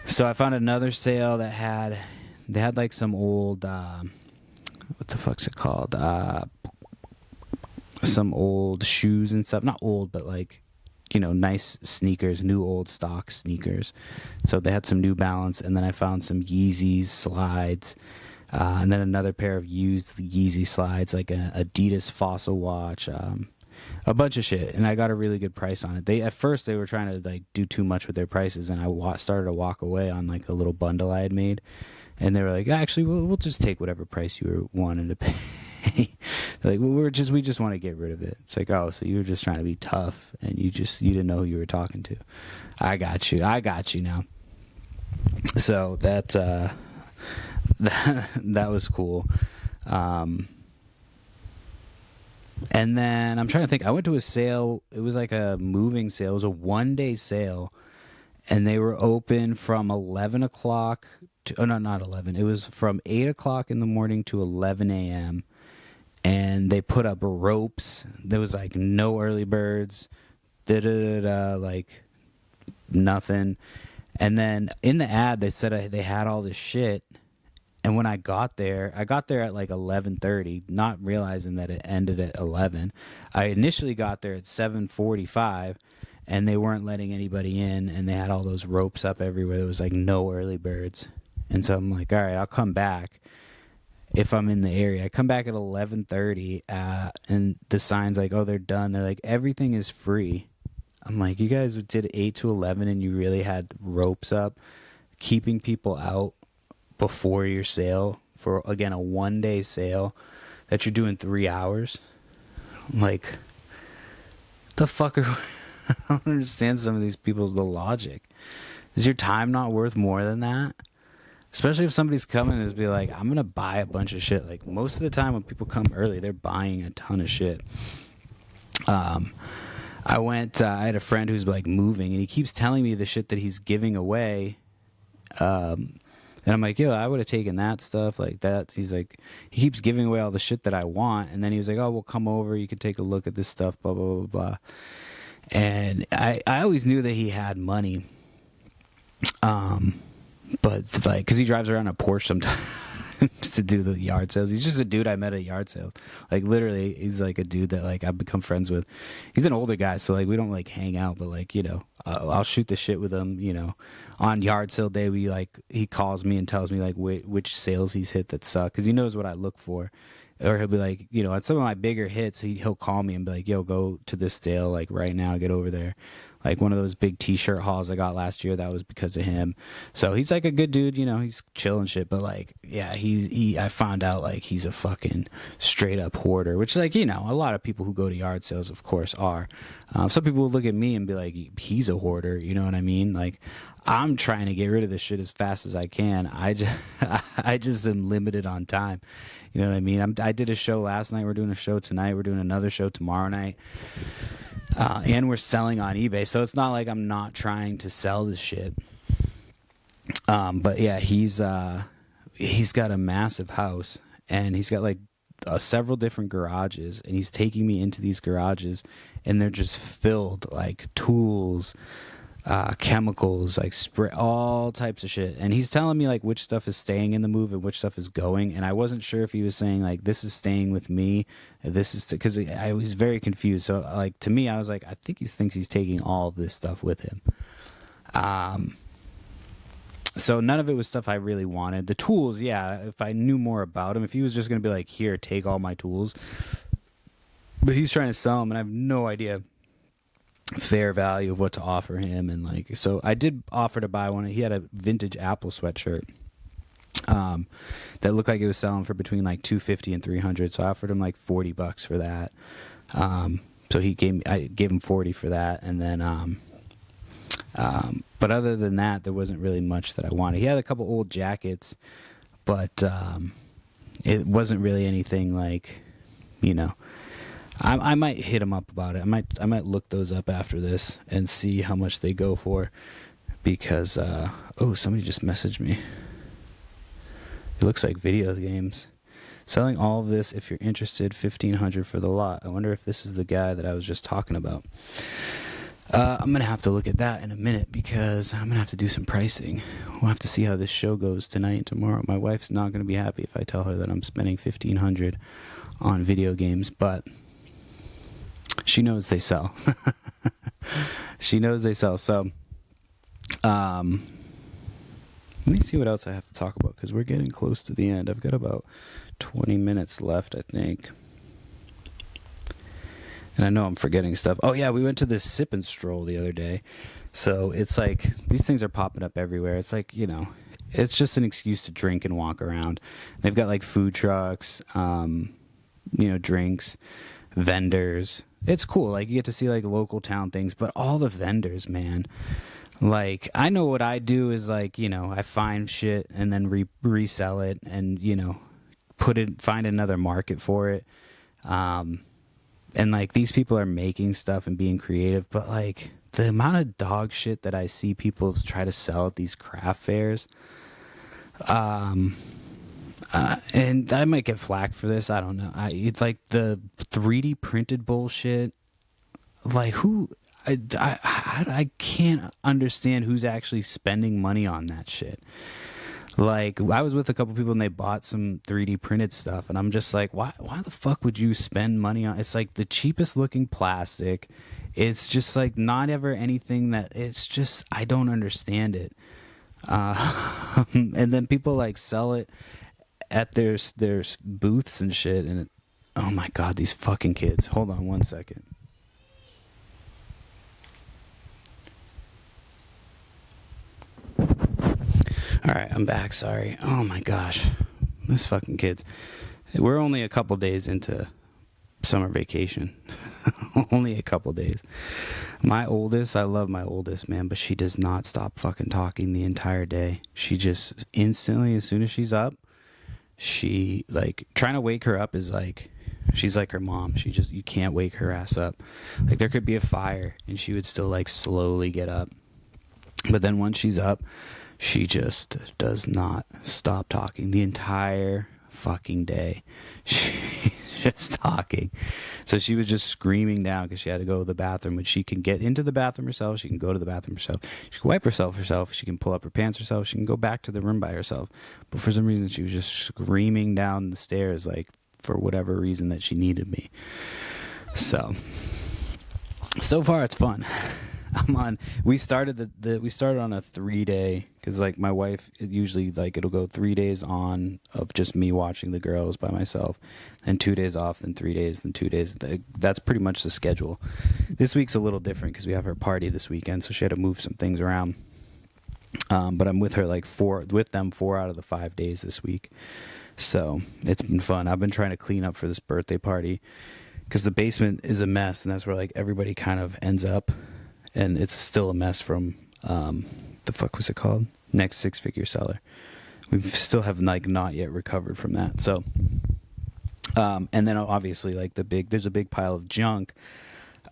So I found another sale they had like some old, what the fuck's it called? Some old shoes and stuff. Not old, but like, nice sneakers, new old stock sneakers. So they had some New Balance, and then I found some Yeezys slides. And then another pair of used Yeezy slides, like an Adidas Fossil watch, a bunch of shit. And I got a really good price on it. At first they were trying to like do too much with their prices, and I started to walk away on like a little bundle I had made. And they were like, actually, we'll just take whatever price you were wanting to pay. Like, we just want to get rid of it. It's like, oh, so you were just trying to be tough, and you didn't know who you were talking to. I got you now. So that was cool. And then I'm trying to think. I went to a sale. It was like a moving sale. It was a one-day sale, and they were open from 11 o'clock to, oh no, not 11. It was from 8 o'clock in the morning to 11 a.m. And they put up ropes. There was like no early birds, like nothing. And then in the ad, they said they had all this shit. And when I got there at like 11:30, not realizing that it ended at 11. I initially got there at 7:45, and they weren't letting anybody in, and they had all those ropes up everywhere. There was like no early birds. And so I'm like, all right, I'll come back if I'm in the area. I come back at 11:30, and the sign's like, oh, they're done. They're like, everything is free. I'm like, you guys did 8 to 11, and you really had ropes up, keeping people out before your sale for, again, a one-day sale that you're doing 3 hours. Like, the fuck I don't understand some of these people's the logic. Is your time not worth more than that? Especially if somebody's coming and be like, I'm gonna buy a bunch of shit. Like, most of the time when people come early, they're buying a ton of shit. I had a friend who's like moving, and he keeps telling me the shit that he's giving away. And I'm like, yo, I would have taken that stuff like that. He's like, he keeps giving away all the shit that I want. And then he was like, oh, we'll come over. You can take a look at this stuff, blah, blah, blah, blah. And I always knew that he had money. But like, cause he drives around a Porsche sometimes to do the yard sales. He's just a dude I met at yard sales. Like, literally, he's like a dude that like I've become friends with. He's an older guy, so like we don't like hang out, but like, I'll shoot the shit with him, on yard sale day. He calls me and tells me like which sales he's hit that suck, because he knows what I look for. Or he'll be like, on some of my bigger hits, he'll call me and be like, yo, go to this sale like right now, get over there. Like one of those big t-shirt hauls I got last year, that was because of him. So he's like a good dude, he's chill and shit. But like, yeah, I found out like he's a fucking straight up hoarder, which like, a lot of people who go to yard sales, of course, are. Some people will look at me and be like, he's a hoarder. You know what I mean? Like, I'm trying to get rid of this shit as fast as I can. I just am limited on time. You know what I mean? I did a show last night. We're doing a show tonight. We're doing another show tomorrow night. And we're selling on eBay. So it's not like I'm not trying to sell this shit. But yeah, he's got a massive house, and he's got like several different garages, and he's taking me into these garages, and they're just filled like tools, chemicals, like spray, all types of shit. And he's telling me like which stuff is staying in the move and which stuff is going. And I wasn't sure if he was saying like this is staying with me, this is because I was very confused. So like to me, I was like, I think he thinks he's taking all of this stuff with him. So none of it was stuff I really wanted. The tools, yeah, if I knew more about him, if he was just going to be like, here, take all my tools. But he's trying to sell them, and I have no idea fair value of what to offer him. And like, so I did offer to buy one. He had a vintage Apple sweatshirt that looked like it was selling for between like $250 and $300. So I offered him like $40 for that. So I gave him $40 for that, and then but other than that, there wasn't really much that I wanted. He had a couple old jackets, but it wasn't really anything like, you know. I might hit him up about it. I might look those up after this and see how much they go for, because somebody just messaged me. It looks like video games. Selling all of this if you're interested, $1,500 for the lot. I wonder if this is the guy that I was just talking about. I'm going to have to look at that in a minute, because I'm going to have to do some pricing. We'll have to see how this show goes tonight and tomorrow. My wife's not going to be happy if I tell her that I'm spending $1,500 on video games, but she knows they sell. She knows they sell. So, let me see what else I have to talk about, because we're getting close to the end. I've got about 20 minutes left, I think. And I know I'm forgetting stuff. Oh, yeah, we went to this sip and stroll the other day. So it's like, these things are popping up everywhere. It's like, you know, it's just an excuse to drink and walk around. They've got like food trucks, drinks, vendors. It's cool. Like, you get to see like local town things, but all the vendors, man. Like, I know what I do is like, you know, I find shit and then resell it and, you know, find another market for it. And like, these people are making stuff and being creative, but like the amount of dog shit that I see people try to sell at these craft fairs, and I might get flack for this, I don't know. It's like the 3D printed bullshit. Like, I can't understand who's actually spending money on that shit. Like, I was with a couple people and they bought some 3D printed stuff, and I'm just like, why the fuck would you spend money on? It's like the cheapest looking plastic. It's just like not ever anything that, it's just, I don't understand it. And then people like sell it at their booths and shit, and oh my god, these fucking kids. Hold on one second. Alright, I'm back, sorry. Oh my gosh. These fucking kids. We're only a couple days into summer vacation. Only a couple days. My oldest, I love my oldest, man, but she does not stop fucking talking the entire day. She just instantly, as soon as she's up, she, like, trying to wake her up is like, she's like her mom. You can't wake her ass up. Like, there could be a fire and she would still, like, slowly get up. But then once she's up, she just does not stop talking the entire fucking day. She's just talking. So she was just screaming down because she had to go to the bathroom. But she can get into the bathroom herself. She can go to the bathroom herself. She can wipe herself. She can pull up her pants herself. She can go back to the room by herself. But for some reason, she was just screaming down the stairs, like, for whatever reason that she needed me. So far it's fun. We started on a 3-day, because like my wife, usually like it'll go 3 days on of just me watching the girls by myself, then 2 days off, then 3 days, then 2 days. That's pretty much the schedule. This week's a little different because we have her party this weekend, so she had to move some things around. But I'm with her with them 4 out of the 5 days this week. So it's been fun. I've been trying to clean up for this birthday party because the basement is a mess, and that's where like everybody kind of ends up. And it's still a mess from, the fuck was it called? Next Six Figure Seller. We still have like not yet recovered from that. So, and then obviously like there's a big pile of junk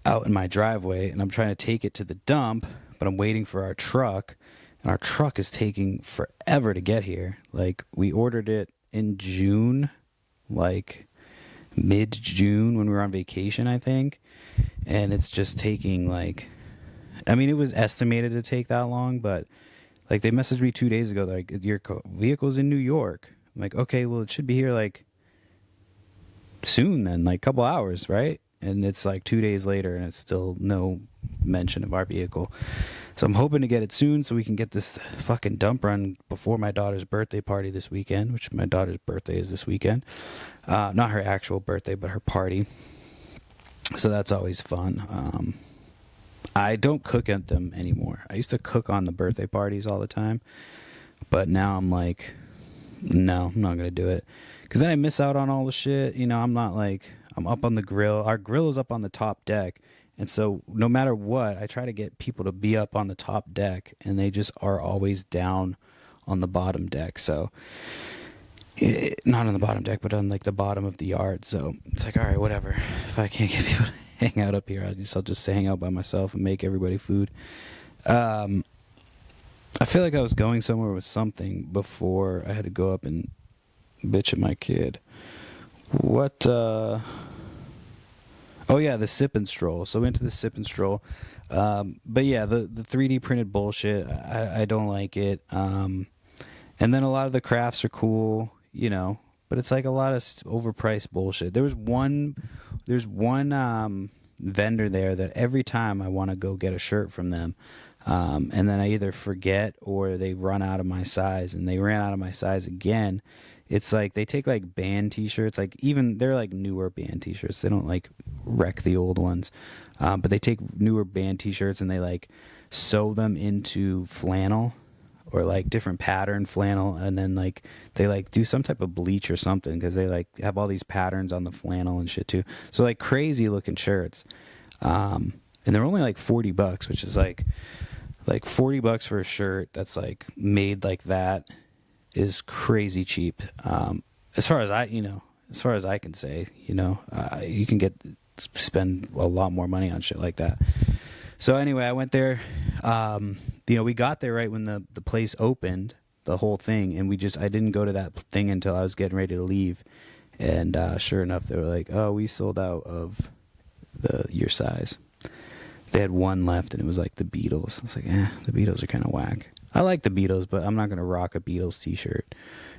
out in my driveway, and I'm trying to take it to the dump, but I'm waiting for our truck, and our truck is taking forever to get here. Like, we ordered it in June, like mid-June when we were on vacation, I think. And it's just taking like, I mean, it was estimated to take that long, but like they messaged me 2 days ago, like, your vehicle's in New York. I'm like, okay, well, it should be here like soon then, like a couple hours, right? And it's like 2 days later and it's still no mention of our vehicle. So I'm hoping to get it soon so we can get this fucking dump run before my daughter's birthday party this weekend, which my daughter's birthday is this weekend. Not her actual birthday, but her party. So that's always fun. I don't cook at them anymore. I used to cook on the birthday parties all the time, but now I'm like, no, I'm not going to do it. Because then I miss out on all the shit. You know, I'm not like, I'm up on the grill. Our grill is up on the top deck. And so no matter what, I try to get people to be up on the top deck, and they just are always down on the bottom deck. So not on the bottom deck, but on like the bottom of the yard. So it's like, all right, whatever. If I can't get people to hang out up here, I'll just hang out by myself and make everybody food. I feel like I was going somewhere with something before I had to go up and bitch at my kid. What, oh yeah, the sip and stroll. So into the sip and stroll. But yeah, the 3D printed bullshit, I don't like it. And then a lot of the crafts are cool, you know, but it's like a lot of overpriced bullshit. There's one vendor there that every time I want to go get a shirt from them, and then I either forget or they run out of my size, and they ran out of my size again. It's like they take like band t-shirts, like even they're like newer band t-shirts. They don't like wreck the old ones, but they take newer band t-shirts and they like sew them into flannel or like different pattern flannel, and then like they like do some type of bleach or something because they like have all these patterns on the flannel and shit too. So like crazy looking shirts, and they're only like $40, which is like $40 for a shirt that's like made like that is crazy cheap. As far as I can say, you know, you can spend a lot more money on shit like that. So anyway, I went there. You know, we got there right when the place opened, the whole thing, and I didn't go to that thing until I was getting ready to leave. And sure enough, they were like, "Oh, we sold out of your size." They had one left, and it was like the Beatles. I was like, the Beatles are kind of whack. I like the Beatles, but I'm not gonna rock a Beatles t-shirt.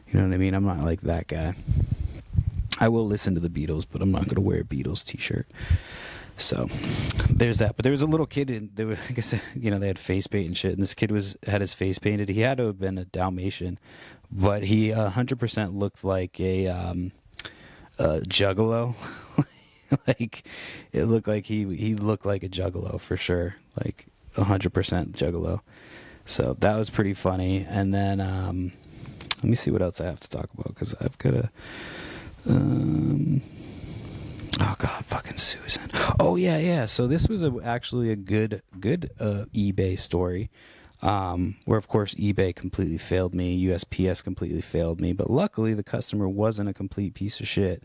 You know what I mean? I'm not like that guy. I will listen to the Beatles, but I'm not gonna wear a Beatles t-shirt. So there's that. But there was a little kid, and I guess, you know, they had face paint and shit, and this kid had his face painted. He had to have been a Dalmatian, but he 100% looked like a juggalo. Like it looked like he looked like a juggalo for sure, like 100% juggalo. So that was pretty funny. And then let me see what else I have to talk about, because I've got a oh god, fucking Susan. Oh yeah. So this was actually a good eBay story, where of course eBay completely failed me, USPS completely failed me, but luckily the customer wasn't a complete piece of shit.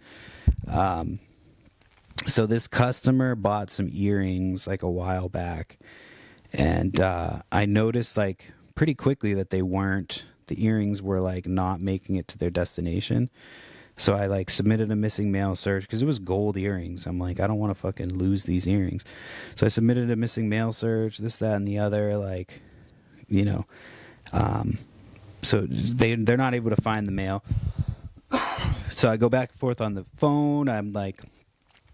So this customer bought some earrings like a while back, and I noticed like pretty quickly that the earrings were like not making it to their destination. So I like submitted a missing mail search because it was gold earrings. I'm like, I don't want to fucking lose these earrings. So I submitted a missing mail search, this, that, and the other, like, you know. So they're not able to find the mail. So I go back and forth on the phone. I'm like,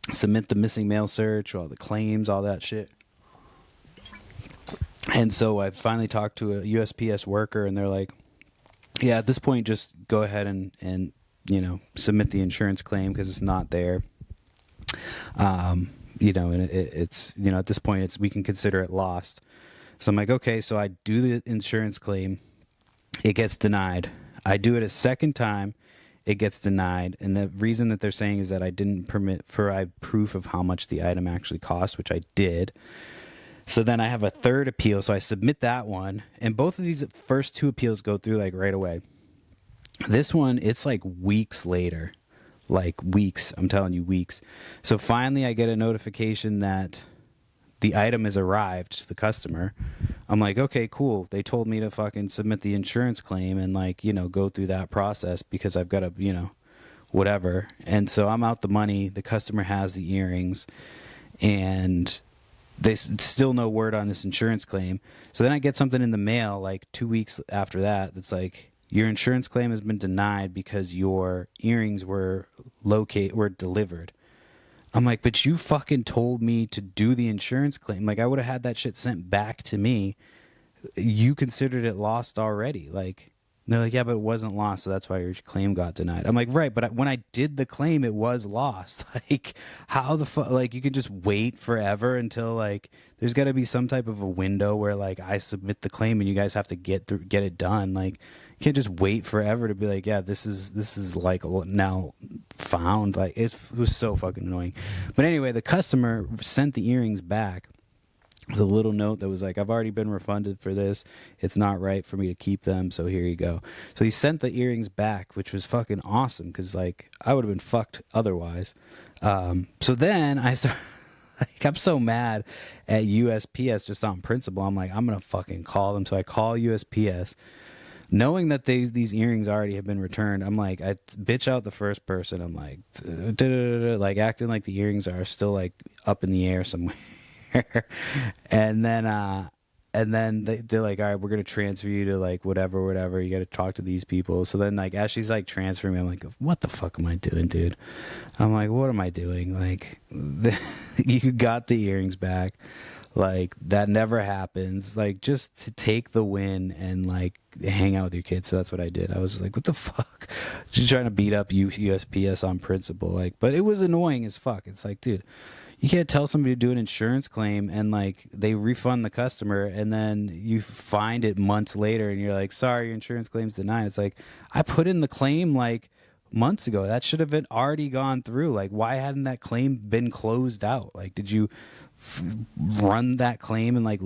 submit the missing mail search, all the claims, all that shit. And so I finally talked to a USPS worker, and they're like, yeah, at this point, just go ahead and you know, submit the insurance claim because it's not there. You know, and it's, you know, at this point, we can consider it lost. So I'm like, okay, so I do the insurance claim. It gets denied. I do it a second time. It gets denied. And the reason that they're saying is that I didn't provide proof of how much the item actually cost, which I did. So then I have a third appeal. So I submit that one. And both of these first two appeals go through like right away. This one, it's like weeks later. Like weeks. I'm telling you, weeks. So finally I get a notification that the item has arrived to the customer. I'm like, okay, cool. They told me to fucking submit the insurance claim and like, you know, go through that process because I've got to, you know, whatever. And so I'm out the money. The customer has the earrings, and they still no word on this insurance claim. So then I get something in the mail like 2 weeks after that that's like, your insurance claim has been denied because your earrings were delivered. I'm like, but you fucking told me to do the insurance claim. Like, I would have had that shit sent back to me. You considered it lost already. Like, they're like, yeah, but it wasn't lost, so that's why your claim got denied. I'm like, right, but when I did the claim, it was lost. Like, how the fuck? Like, you can just wait forever until, like, there's got to be some type of a window where, like, I submit the claim and you guys have to get it done. Like, you can't just wait forever to be like, yeah, this is like now found. Like, it was so fucking annoying. But anyway, the customer sent the earrings back with a little note that was like, I've already been refunded for this. It's not right for me to keep them, so here you go. So he sent the earrings back, which was fucking awesome, because, like, I would have been fucked otherwise. So then I started, like, I'm so mad at USPS just on principle. I'm like, I'm going to fucking call them. So I call USPS. Knowing that these earrings already have been returned, I'm like, I bitch out the first person. I'm like, like acting like the earrings are still, like, up in the air somewhere. and then they're like, all right, we're gonna transfer you to, like, whatever, you gotta talk to these people. So then, like, as she's, like, transferring me, I'm like, what the fuck am I doing, dude? I'm like, what am I doing? Like, you got the earrings back. Like, that never happens. Like, just to take the win and, like, hang out with your kids. So that's what I did. I was like, what the fuck? Just trying to beat up USPS on principle. Like, but it was annoying as fuck. It's like, dude, you can't tell somebody to do an insurance claim and, like, they refund the customer, and then you find it months later and you're like, sorry, your insurance claim's denied. It's like, I put in the claim, like, months ago. That should have been already gone through. Like, why hadn't that claim been closed out? Like, did you run that claim and, like,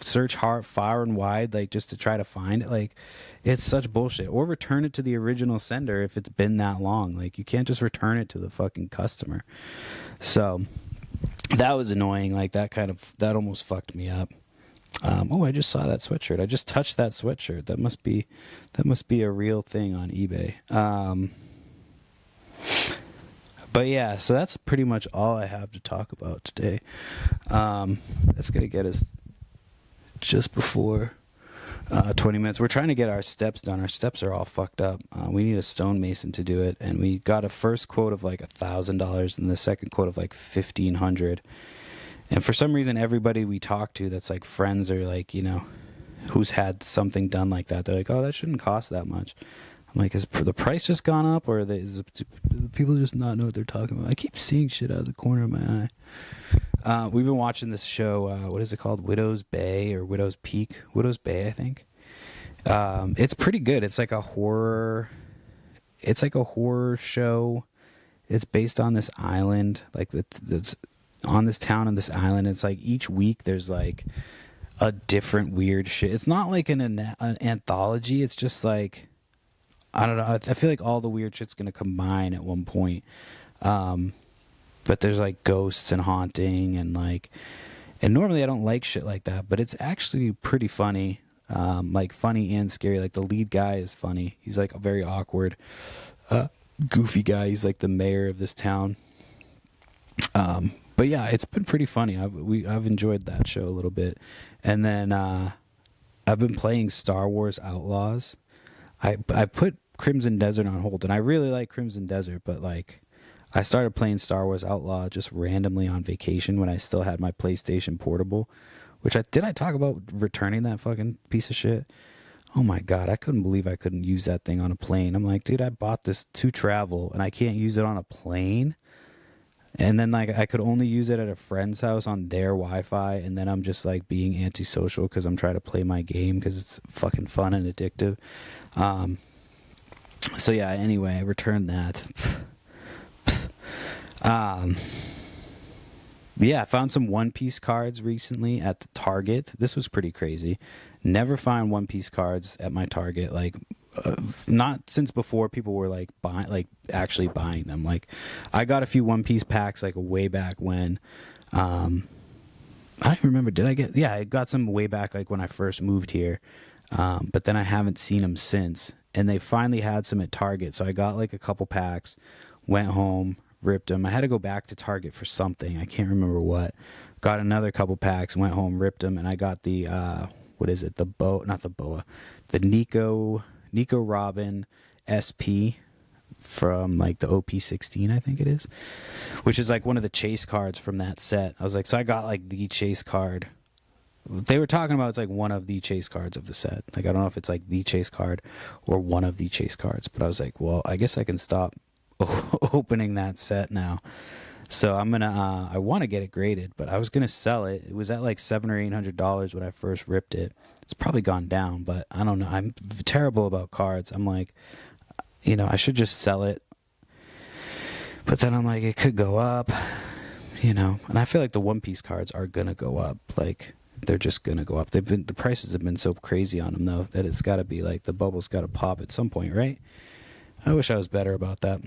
search hard, far and wide, like, just to try to find it? Like, it's such bullshit. Or return it to the original sender if it's been that long. Like, you can't just return it to the fucking customer. So that was annoying. Like, that almost fucked me up. Oh, I just saw that sweatshirt. I just touched that sweatshirt. That must be a real thing on eBay. But yeah, so that's pretty much all I have to talk about today. That's gonna get us just before 20 minutes. We're trying to get our steps done. Our steps are all fucked up. We need a stonemason to do it, and we got a first quote of like $1,000 and the second quote of like $1,500. And for some reason, everybody we talk to that's like friends or, like, you know, who's had something done like that, they're like, oh, that shouldn't cost that much. I'm like, has the price just gone up, or do the people just not know what they're talking about? I keep seeing shit out of the corner of my eye. We've been watching this show, what is it called? Widow's Bay or Widow's Peak? Widow's Bay, I think. It's pretty good. It's like a horror show. It's based on this island, like that's on this town on this island. It's like each week there's like a different weird shit. It's not like an anthology. It's just like, I don't know. I feel like all the weird shit's gonna combine at one point. But there's like ghosts and haunting and normally I don't like shit like that, but it's actually pretty funny. Like funny and scary. Like the lead guy is funny. He's like a very awkward, goofy guy. He's like the mayor of this town. But yeah, it's been pretty funny. I've enjoyed that show a little bit. And then I've been playing Star Wars Outlaws. I put Crimson Desert on hold, and I really like Crimson Desert, but like I started playing Star Wars Outlaw just randomly on vacation when I still had my PlayStation Portable, which I talk about returning that fucking piece of shit. Oh my God, I couldn't believe I couldn't use that thing on a plane. I'm like, dude, I bought this to travel and I can't use it on a plane. And then like I could only use it at a friend's house on their Wi-Fi, and then I'm just like being antisocial because I'm trying to play my game because it's fucking fun and addictive. So yeah, anyway, I returned that. Yeah, I found some One Piece cards recently at the Target. This was pretty crazy. Never find One Piece cards at my Target. Like, not since before people were like actually buying them. Like, I got a few One Piece packs like way back when. I don't even remember. I got some way back like when I first moved here. But then I haven't seen them since. and they finally had some at Target. So I got like a couple packs, went home, ripped them. I had to go back to Target for something. I can't remember what. Got another couple packs, went home, ripped them, and I got the what is it? The Nico Robin SP from like the OP16, I think it is, which is like one of the chase cards from that set. I was like, so I got like the chase card. They were talking about it's like one of the chase cards of the set. Like, I don't know if it's like the chase card or one of the chase cards, but I was like, well, I guess I can stop opening that set now. So I'm gonna I want to get it graded, but I was gonna sell it. It was at like $700 or $800 when I first ripped it. It's probably gone down, but I don't know. I'm terrible about cards. I'm like, I should just sell it. But then I'm like, it could go up, and I feel like the One Piece cards are gonna go up. Like, they're just gonna go up. The prices have been so crazy on them though that it's got to be like the bubble's got to pop at some point, right? I wish I was better about that.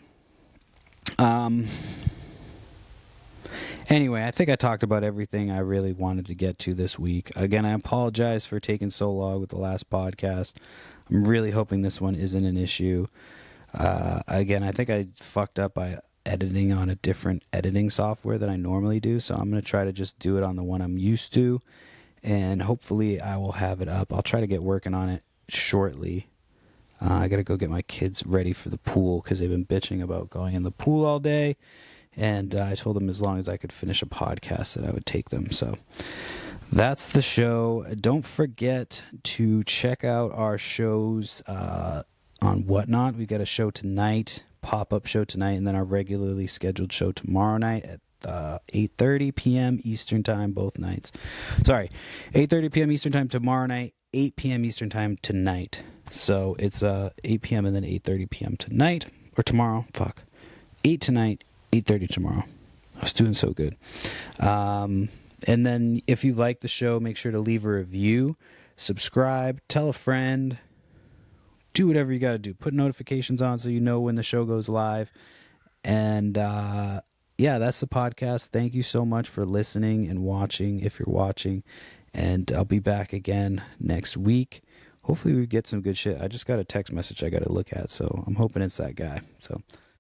Anyway, I think I talked about everything I really wanted to get to this week. Again, I apologize for taking so long with the last podcast. I'm really hoping this one isn't an issue. Again, I think I fucked up by editing on a different editing software than I normally do, so I'm going to try to just do it on the one I'm used to, and hopefully I will have it up. I'll try to get working on it shortly. I got to go get my kids ready for the pool because they've been bitching about going in the pool all day. And I told them as long as I could finish a podcast that I would take them. So that's the show. Don't forget to check out our shows on Whatnot. We got a show tonight, pop-up show tonight, and then our regularly scheduled show tomorrow night at 8:30 p.m. Eastern Time, both nights. Sorry, 8:30 p.m. Eastern Time tomorrow night, 8 p.m. Eastern Time tonight. So it's 8 p.m. and then 8:30 p.m. tonight, or tomorrow. 8 tonight, 8:30 tomorrow. I was doing so good. And then if you like the show, make sure to leave a review, subscribe, tell a friend, do whatever you got to do. Put notifications on so you know when the show goes live. And yeah, that's the podcast. Thank you so much for listening and watching, if you're watching. And I'll be back again next week. Hopefully we get some good shit. I just got a text message I got to look at, so I'm hoping it's that guy. So